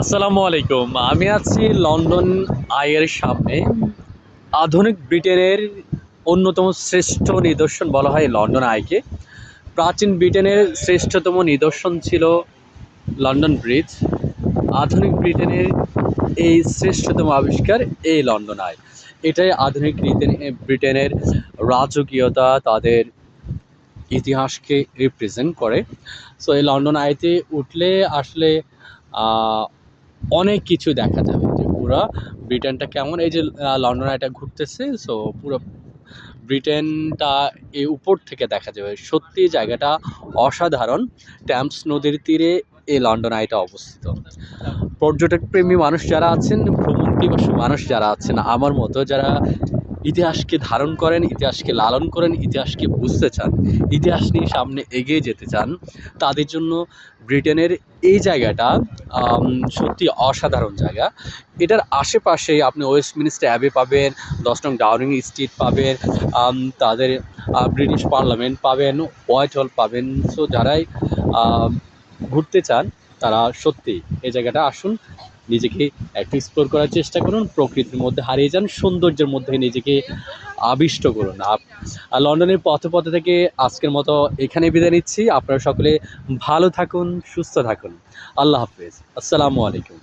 আসসালামু আলাইকুম। আমি আছি লন্ডন আইয়ের সামনে। আধুনিক ব্রিটেনের অন্যতম শ্রেষ্ঠ নিদর্শন বলা হয় লন্ডন আইকে। প্রাচীন ব্রিটেনের শ্রেষ্ঠতম নিদর্শন ছিল লন্ডন ব্রিজ। আধুনিক ব্রিটেনের এই শ্রেষ্ঠতম আবিষ্কার এই লন্ডন আই। এটাই আধুনিক ব্রিটেনের রাজকীয়তা, তাদের ইতিহাসকে রিপ্রেজেন্ট করে। সো এই লন্ডন আইতে উঠলে আসলে আহ, অনেক কিছু দেখা যাবে যে পুরা ব্রিটেনটা কেমন। এই যে লন্ডন আইটা ঘুরতেছে, সো পুরো ব্রিটেনটা এই উপর থেকে দেখা যাবে। সত্যি জায়গাটা অসাধারণ। ট্যামস নদীর তীরে এই লন্ডন আইটা অবস্থিত। পর্যটক প্রেমী মানুষ যারা আছেন, ভ্রমণ পিপাসু মানুষ যারা আছেন আমার মতো, যারা ইতিহাসকে ধারণ করেন, ইতিহাসকে লালন করেন, ইতিহাসকে বুঝতে চান, ইতিহাস নিয়ে সামনে এগিয়ে যেতে চান, তাদের জন্য ব্রিটেনের এই জায়গাটা সত্যি অসাধারণ জায়গা। এটার আশেপাশে আপনি ওয়েস্টমিনিস্টার অ্যাবে পাবেন, 10 নং ডাউনিং স্ট্রিট পাবেন, তাদের ব্রিটিশ পার্লামেন্ট পাবেন, হোয়াইট হল পাবেন। সো যারাই আম, ঘুরতে চান তারা সত্যি এই জায়গাটা আসুন, নিজেকে একটু এক্সপ্লোর করার চেষ্টা করুন, প্রকৃতির মধ্যে হারিয়ে যান, সৌন্দর্যের মধ্যে নিজেকে আবিষ্ট করুন। আর লন্ডনের পথে পথে থেকে আজকের মতো এখানে বিদায় নিচ্ছি। আপনারা সকলে ভালো থাকুন, সুস্থ থাকুন। আল্লাহ হাফেজ। আসসালামু আলাইকুম।